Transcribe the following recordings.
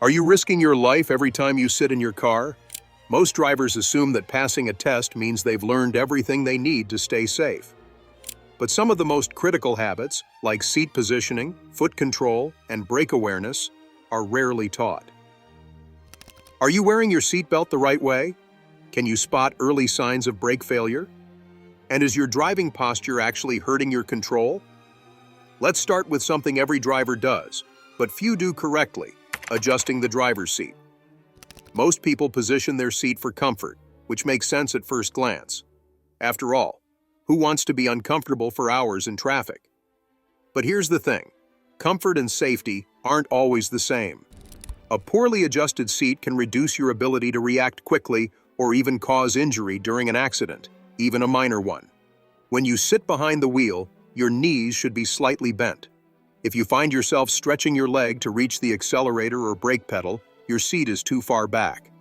Are you risking your life every time you sit in your car? Most drivers assume that passing a test means they've learned everything they need to stay safe. But some of the most critical habits, like seat positioning, foot control, and brake awareness, are rarely taught. Are you wearing your seatbelt the right way? Can you spot early signs of brake failure? And is your driving posture actually hurting your control? Let's start with something every driver does, but few do correctly: adjusting the driver's seat. Most people position their seat for comfort, which makes sense at first glance. After all, who wants to be uncomfortable for hours in traffic? But here's the thing: comfort and safety aren't always the same. A poorly adjusted seat can reduce your ability to react quickly or even cause injury during an accident, even a minor one. When you sit behind the wheel, your knees should be slightly bent. If you find yourself stretching your leg to reach the accelerator or brake pedal, your seat is too far back.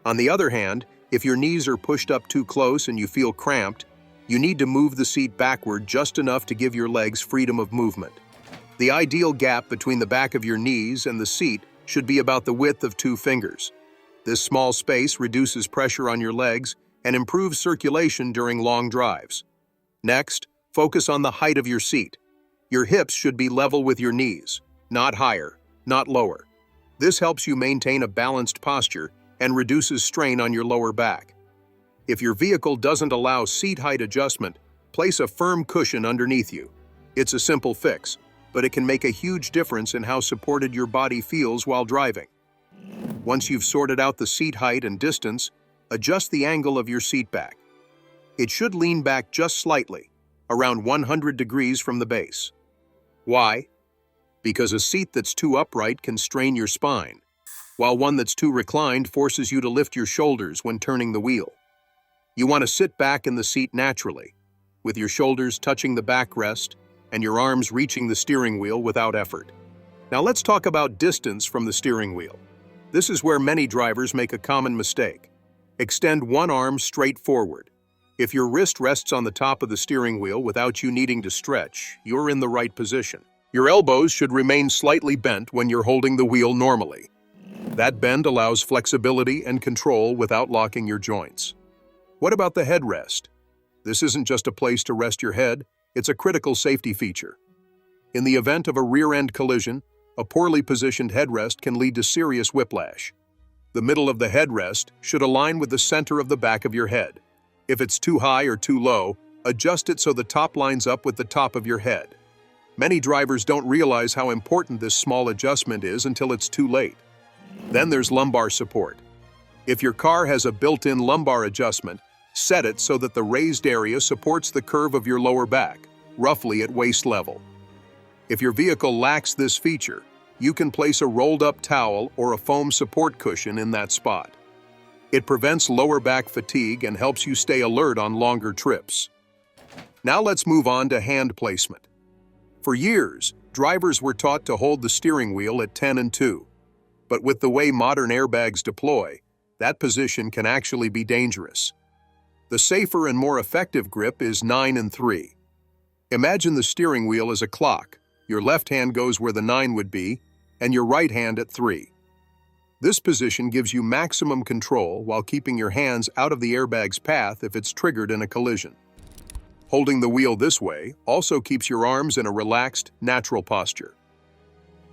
On the other hand, if your knees are pushed up too close and you feel cramped, you need to move the seat backward just enough to give your legs freedom of movement. The ideal gap between the back of your knees and the seat should be about the width of 2 fingers. This small space reduces pressure on your legs and improves circulation during long drives. Next, focus on the height of your seat. Your hips should be level with your knees, not higher, not lower. This helps you maintain a balanced posture and reduces strain on your lower back. If your vehicle doesn't allow seat height adjustment, place a firm cushion underneath you. It's a simple fix, but it can make a huge difference in how supported your body feels while driving. Once you've sorted out the seat height and distance, adjust the angle of your seat back. It should lean back just slightly, around 100 degrees from the base. Why? Because a seat that's too upright can strain your spine, while one that's too reclined forces you to lift your shoulders when turning the wheel. You want to sit back in the seat naturally, with your shoulders touching the backrest and your arms reaching the steering wheel without effort. Now let's talk about distance from the steering wheel. This is where many drivers make a common mistake. Extend one arm straight forward. If your wrist rests on the top of the steering wheel without you needing to stretch, you're in the right position. Your elbows should remain slightly bent when you're holding the wheel normally. That bend allows flexibility and control without locking your joints. What about the headrest? This isn't just a place to rest your head, it's a critical safety feature. In the event of a rear-end collision, a poorly positioned headrest can lead to serious whiplash. The middle of the headrest should align with the center of the back of your head. If it's too high or too low, adjust it so the top lines up with the top of your head. Many drivers don't realize how important this small adjustment is until it's too late. Then there's lumbar support. If your car has a built-in lumbar adjustment, set it so that the raised area supports the curve of your lower back, roughly at waist level. If your vehicle lacks this feature, you can place a rolled-up towel or a foam support cushion in that spot. It prevents lower back fatigue and helps you stay alert on longer trips. Now let's move on to hand placement. For years, drivers were taught to hold the steering wheel at 10 and 2. But with the way modern airbags deploy, that position can actually be dangerous. The safer and more effective grip is 9 and 3. Imagine the steering wheel as a clock. Your left hand goes where the 9 would be, and your right hand at 3. This position gives you maximum control while keeping your hands out of the airbag's path if it's triggered in a collision. Holding the wheel this way also keeps your arms in a relaxed, natural posture.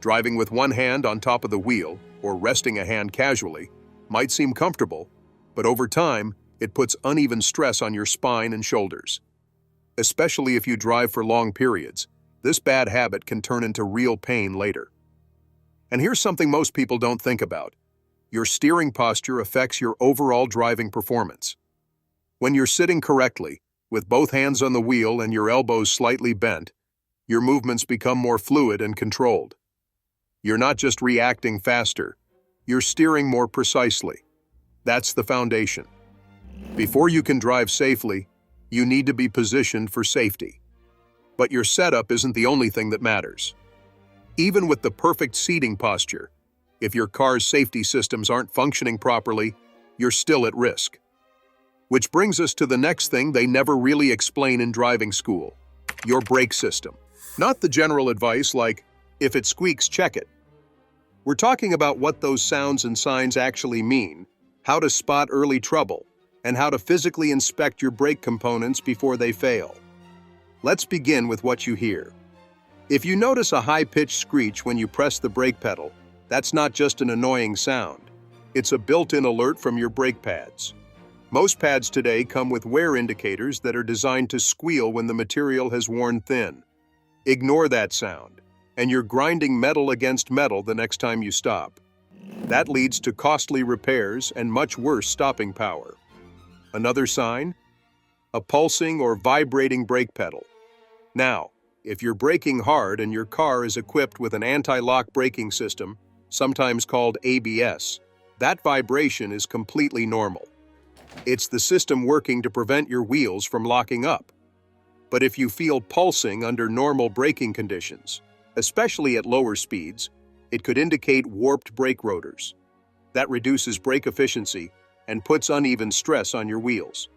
Driving with one hand on top of the wheel, or resting a hand casually, might seem comfortable, but over time, it puts uneven stress on your spine and shoulders. Especially if you drive for long periods, this bad habit can turn into real pain later. And here's something most people don't think about. Your steering posture affects your overall driving performance. When you're sitting correctly, with both hands on the wheel and your elbows slightly bent, your movements become more fluid and controlled. You're not just reacting faster, you're steering more precisely. That's the foundation. Before you can drive safely, you need to be positioned for safety. But your setup isn't the only thing that matters. Even with the perfect seating posture, if your car's safety systems aren't functioning properly, you're still at risk. Which brings us to the next thing they never really explain in driving school: your brake system. Not the general advice like, if it squeaks, check it. We're talking about what those sounds and signs actually mean, how to spot early trouble, and how to physically inspect your brake components before they fail. Let's begin with what you hear. If you notice a high-pitched screech when you press the brake pedal, that's not just an annoying sound. It's a built-in alert from your brake pads. Most pads today come with wear indicators that are designed to squeal when the material has worn thin. Ignore that sound, and you're grinding metal against metal the next time you stop. That leads to costly repairs and much worse stopping power. Another sign? A pulsing or vibrating brake pedal. Now, if you're braking hard and your car is equipped with an anti-lock braking system, sometimes called ABS, that vibration is completely normal. It's the system working to prevent your wheels from locking up. But if you feel pulsing under normal braking conditions, especially at lower speeds, it could indicate warped brake rotors. That reduces brake efficiency and puts uneven stress on your wheels.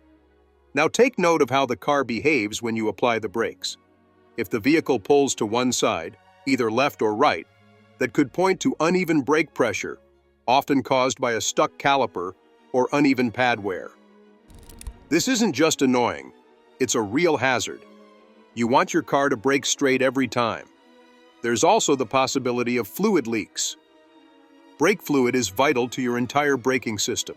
Now take note of how the car behaves when you apply the brakes. If the vehicle pulls to one side, either left or right, that could point to uneven brake pressure, often caused by a stuck caliper or uneven pad wear. This isn't just annoying, it's a real hazard. You want your car to brake straight every time. There's also the possibility of fluid leaks. Brake fluid is vital to your entire braking system.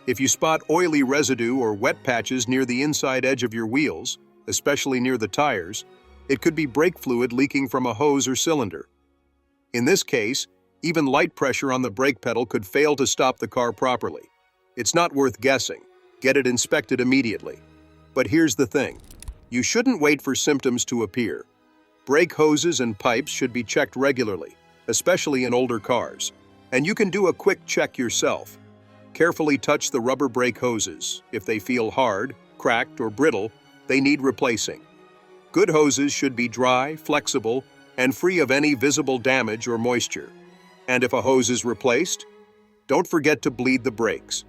If you spot oily residue or wet patches near the inside edge of your wheels, especially near the tires, it could be brake fluid leaking from a hose or cylinder. In this case, even light pressure on the brake pedal could fail to stop the car properly. It's not worth guessing. Get it inspected immediately. But here's the thing. You shouldn't wait for symptoms to appear. Brake hoses and pipes should be checked regularly, especially in older cars. And you can do a quick check yourself. Carefully touch the rubber brake hoses. If they feel hard, cracked, or brittle, they need replacing. Good hoses should be dry, flexible, and free of any visible damage or moisture. And if a hose is replaced, don't forget to bleed the brakes.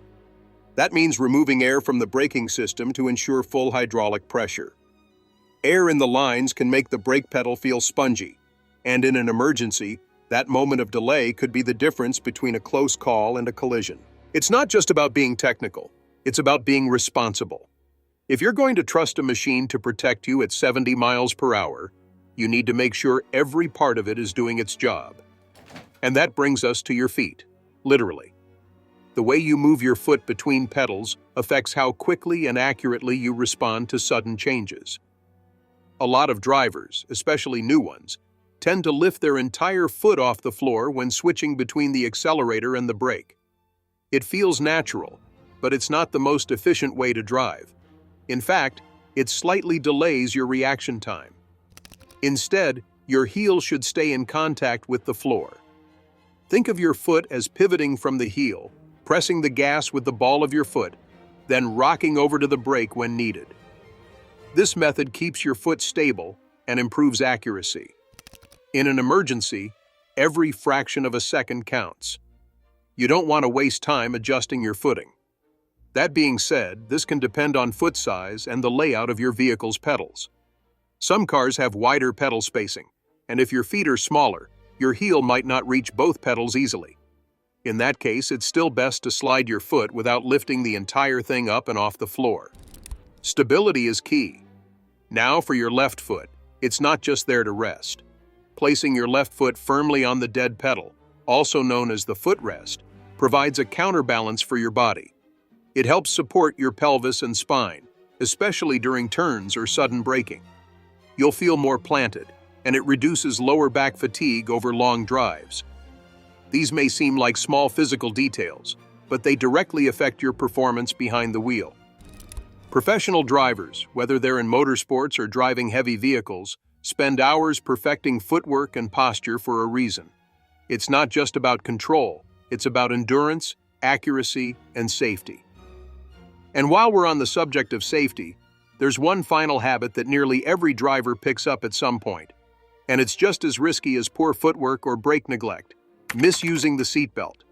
That means removing air from the braking system to ensure full hydraulic pressure. Air in the lines can make the brake pedal feel spongy, and in an emergency, that moment of delay could be the difference between a close call and a collision. It's not just about being technical, it's about being responsible. If you're going to trust a machine to protect you at 70 miles per hour, you need to make sure every part of it is doing its job. And that brings us to your feet, literally. The way you move your foot between pedals affects how quickly and accurately you respond to sudden changes. A lot of drivers, especially new ones, tend to lift their entire foot off the floor when switching between the accelerator and the brake. It feels natural, but it's not the most efficient way to drive. In fact, it slightly delays your reaction time. Instead, your heel should stay in contact with the floor. Think of your foot as pivoting from the heel, pressing the gas with the ball of your foot, then rocking over to the brake when needed. This method keeps your foot stable and improves accuracy. In an emergency, every fraction of a second counts. You don't want to waste time adjusting your footing. That being said, this can depend on foot size and the layout of your vehicle's pedals. Some cars have wider pedal spacing, and if your feet are smaller, your heel might not reach both pedals easily. In that case, it's still best to slide your foot without lifting the entire thing up and off the floor. Stability is key. Now for your left foot, it's not just there to rest. Placing your left foot firmly on the dead pedal, also known as the footrest, provides a counterbalance for your body. It helps support your pelvis and spine, especially during turns or sudden braking. You'll feel more planted, and it reduces lower back fatigue over long drives. These may seem like small physical details, but they directly affect your performance behind the wheel. Professional drivers, whether they're in motorsports or driving heavy vehicles, spend hours perfecting footwork and posture for a reason. It's not just about control, it's about endurance, accuracy, and safety. And while we're on the subject of safety, there's one final habit that nearly every driver picks up at some point, and it's just as risky as poor footwork or brake neglect: misusing the seatbelt.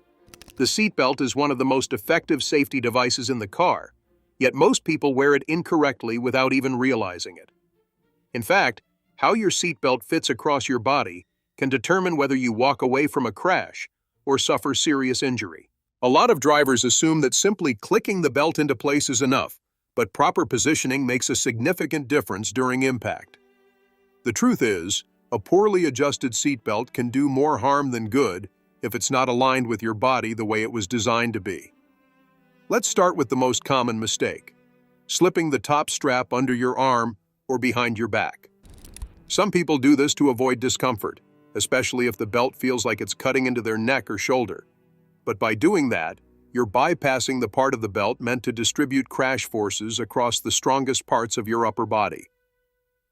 The seatbelt is one of the most effective safety devices in the car, yet most people wear it incorrectly without even realizing it. In fact, how your seatbelt fits across your body can determine whether you walk away from a crash or suffer serious injury. A lot of drivers assume that simply clicking the belt into place is enough, but proper positioning makes a significant difference during impact. The truth is, a poorly adjusted seatbelt can do more harm than good if it's not aligned with your body the way it was designed to be. Let's start with the most common mistake: slipping the top strap under your arm or behind your back. Some people do this to avoid discomfort, especially if the belt feels like it's cutting into their neck or shoulder. But by doing that, you're bypassing the part of the belt meant to distribute crash forces across the strongest parts of your upper body.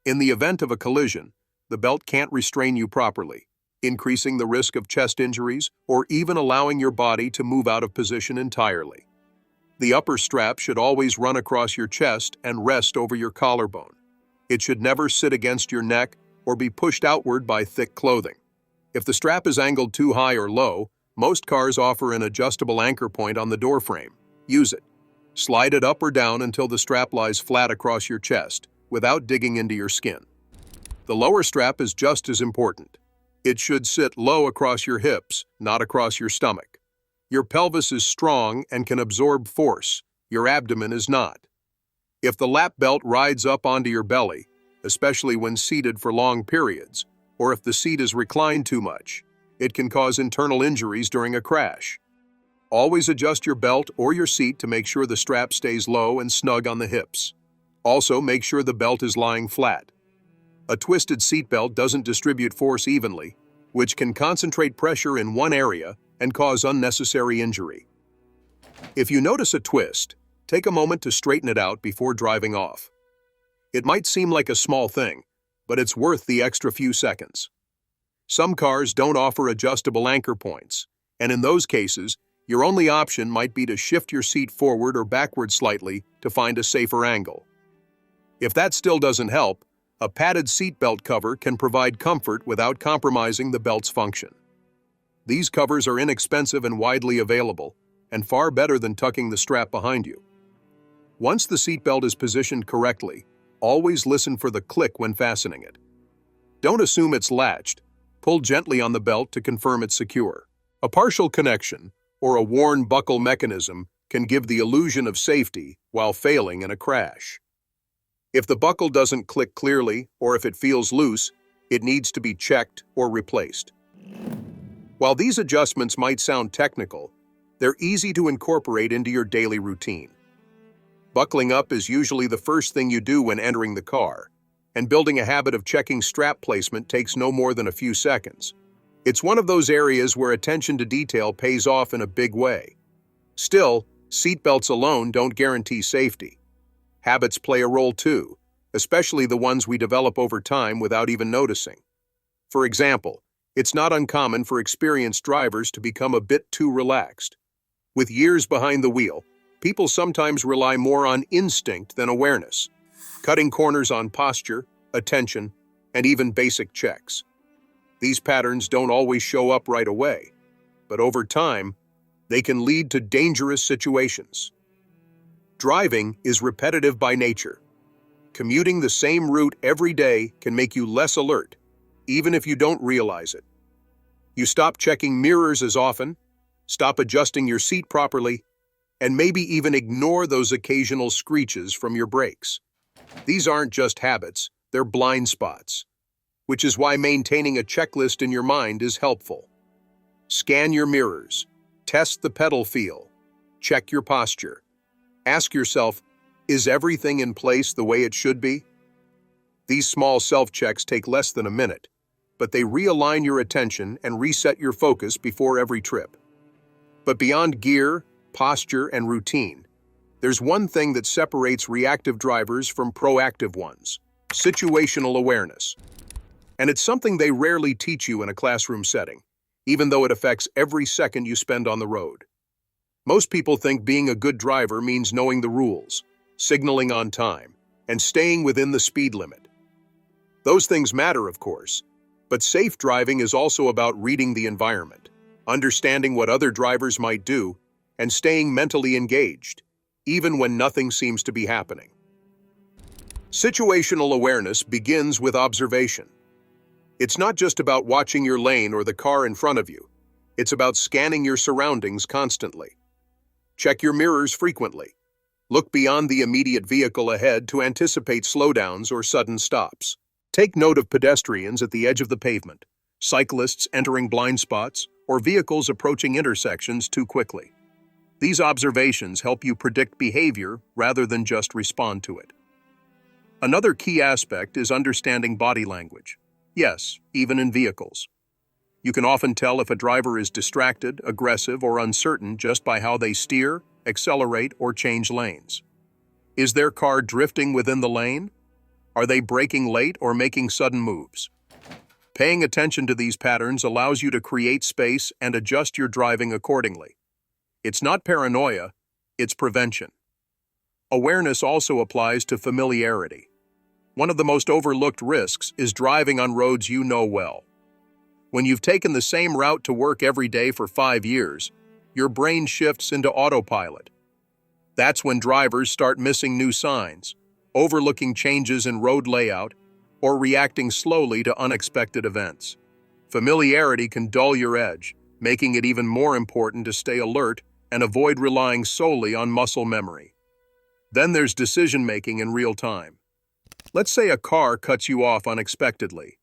In the event of a collision, the belt can't restrain you properly, increasing the risk of chest injuries or even allowing your body to move out of position entirely. The upper strap should always run across your chest and rest over your collarbone. It should never sit against your neck or be pushed outward by thick clothing. If the strap is angled too high or low, most cars offer an adjustable anchor point on the door frame. Use it. Slide it up or down until the strap lies flat across your chest, without digging into your skin. The lower strap is just as important. It should sit low across your hips, not across your stomach. Your pelvis is strong and can absorb force. Your abdomen is not. If the lap belt rides up onto your belly, especially when seated for long periods, or if the seat is reclined too much, it can cause internal injuries during a crash. Always adjust your belt or your seat to make sure the strap stays low and snug on the hips. Also, make sure the belt is lying flat. A twisted seatbelt doesn't distribute force evenly, which can concentrate pressure in one area and cause unnecessary injury. If you notice a twist, take a moment to straighten it out before driving off. It might seem like a small thing, but it's worth the extra few seconds. Some cars don't offer adjustable anchor points, and in those cases, your only option might be to shift your seat forward or backward slightly to find a safer angle. If that still doesn't help, a padded seatbelt cover can provide comfort without compromising the belt's function. These covers are inexpensive and widely available, and far better than tucking the strap behind you. Once the seatbelt is positioned correctly, always listen for the click when fastening it. Don't assume it's latched. Pull gently on the belt to confirm it's secure. A partial connection, or a worn buckle mechanism, can give the illusion of safety while failing in a crash. If the buckle doesn't click clearly, or if it feels loose, it needs to be checked or replaced. While these adjustments might sound technical, they're easy to incorporate into your daily routine. Buckling up is usually the first thing you do when entering the car, and building a habit of checking strap placement takes no more than a few seconds. It's one of those areas where attention to detail pays off in a big way. Still, seatbelts alone don't guarantee safety. Habits play a role too, especially the ones we develop over time without even noticing. For example, it's not uncommon for experienced drivers to become a bit too relaxed. With years behind the wheel, people sometimes rely more on instinct than awareness, cutting corners on posture, attention, and even basic checks. These patterns don't always show up right away, but over time, they can lead to dangerous situations. Driving is repetitive by nature. Commuting the same route every day can make you less alert, even if you don't realize it. You stop checking mirrors as often, stop adjusting your seat properly, and maybe even ignore those occasional screeches from your brakes. These aren't just habits, they're blind spots, which is why maintaining a checklist in your mind is helpful. Scan your mirrors, test the pedal feel, check your posture. Ask yourself, is everything in place the way it should be? These small self-checks take less than a minute, but they realign your attention and reset your focus before every trip. But beyond gear, posture, and routine, there's one thing that separates reactive drivers from proactive ones: situational awareness. And it's something they rarely teach you in a classroom setting, even though it affects every second you spend on the road. Most people think being a good driver means knowing the rules, signaling on time, and staying within the speed limit. Those things matter, of course, but safe driving is also about reading the environment, understanding what other drivers might do, and staying mentally engaged, even when nothing seems to be happening. Situational awareness begins with observation. It's not just about watching your lane or the car in front of you. It's about scanning your surroundings constantly. Check your mirrors frequently. Look beyond the immediate vehicle ahead to anticipate slowdowns or sudden stops. Take note of pedestrians at the edge of the pavement, cyclists entering blind spots, or vehicles approaching intersections too quickly. These observations help you predict behavior rather than just respond to it. Another key aspect is understanding body language. Yes, even in vehicles. You can often tell if a driver is distracted, aggressive, or uncertain just by how they steer, accelerate, or change lanes. Is their car drifting within the lane? Are they braking late or making sudden moves? Paying attention to these patterns allows you to create space and adjust your driving accordingly. It's not paranoia, it's prevention. Awareness also applies to familiarity. One of the most overlooked risks is driving on roads you know well. When you've taken the same route to work every day for 5 years, your brain shifts into autopilot. That's when drivers start missing new signs, overlooking changes in road layout, or reacting slowly to unexpected events. Familiarity can dull your edge, making it even more important to stay alert and avoid relying solely on muscle memory. Then there's decision-making in real time. Let's say a car cuts you off unexpectedly.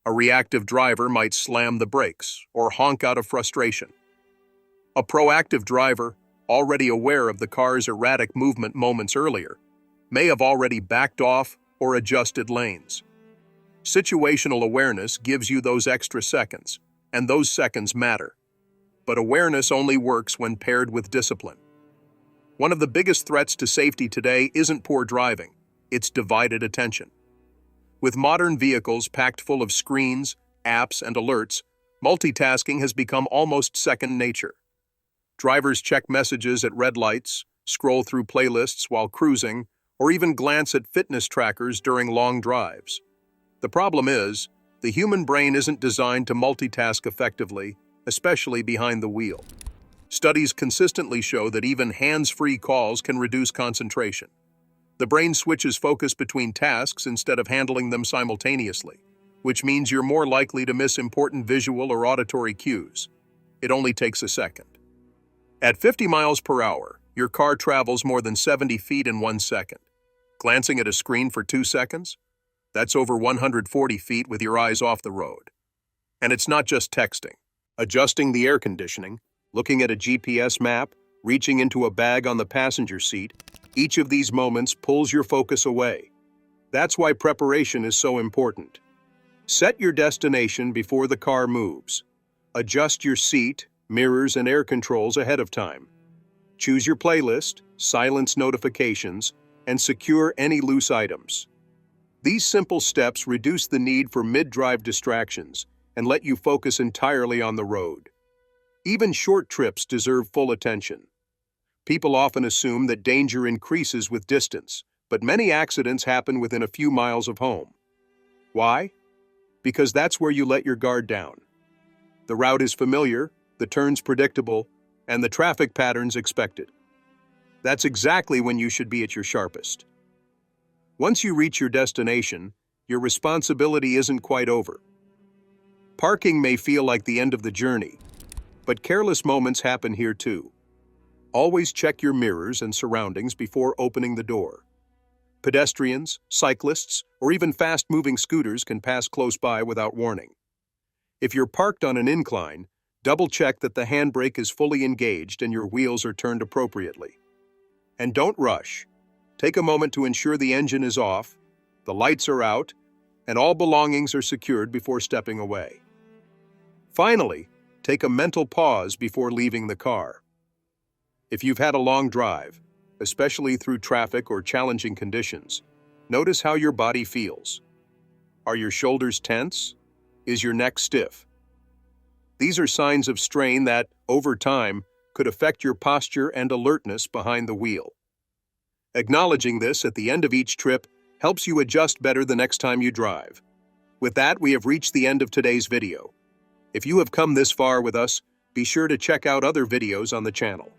A reactive driver might slam the brakes or honk out of frustration. A proactive driver, already aware of the car's erratic movement moments earlier, may have already backed off or adjusted lanes. Situational awareness gives you those extra seconds, and those seconds matter. But awareness only works when paired with discipline. One of the biggest threats to safety today isn't poor driving, it's divided attention. With modern vehicles packed full of screens, apps, and alerts, multitasking has become almost second nature. Drivers check messages at red lights, scroll through playlists while cruising, or even glance at fitness trackers during long drives. The problem is, the human brain isn't designed to multitask effectively, especially behind the wheel. Studies consistently show that even hands-free calls can reduce concentration. The brain switches focus between tasks instead of handling them simultaneously, which means you're more likely to miss important visual or auditory cues. It only takes a second. At 50 miles per hour, your car travels more than 70 feet in 1 second. Glancing at a screen for 2 seconds? That's over 140 feet with your eyes off the road. And it's not just texting. Adjusting the air conditioning, looking at a GPS map, reaching into a bag on the passenger seat, each of these moments pulls your focus away. That's why preparation is so important. Set your destination before the car moves. Adjust your seat, mirrors, and air controls ahead of time. Choose your playlist, silence notifications, and secure any loose items. These simple steps reduce the need for mid-drive distractions and let you focus entirely on the road. Even short trips deserve full attention. People often assume that danger increases with distance, but many accidents happen within a few miles of home. Why? Because that's where you let your guard down. The route is familiar, the turns predictable, and the traffic patterns expected. That's exactly when you should be at your sharpest. Once you reach your destination, your responsibility isn't quite over. Parking may feel like the end of the journey, but careless moments happen here too. Always check your mirrors and surroundings before opening the door. Pedestrians, cyclists, or even fast-moving scooters can pass close by without warning. If you're parked on an incline, double-check that the handbrake is fully engaged and your wheels are turned appropriately. And don't rush. Take a moment to ensure the engine is off, the lights are out, and all belongings are secured before stepping away. Finally, take a mental pause before leaving the car. If you've had a long drive, especially through traffic or challenging conditions, notice how your body feels. Are your shoulders tense? Is your neck stiff? These are signs of strain that, over time, could affect your posture and alertness behind the wheel. Acknowledging this at the end of each trip helps you adjust better the next time you drive. With that, we have reached the end of today's video. If you have come this far with us, be sure to check out other videos on the channel.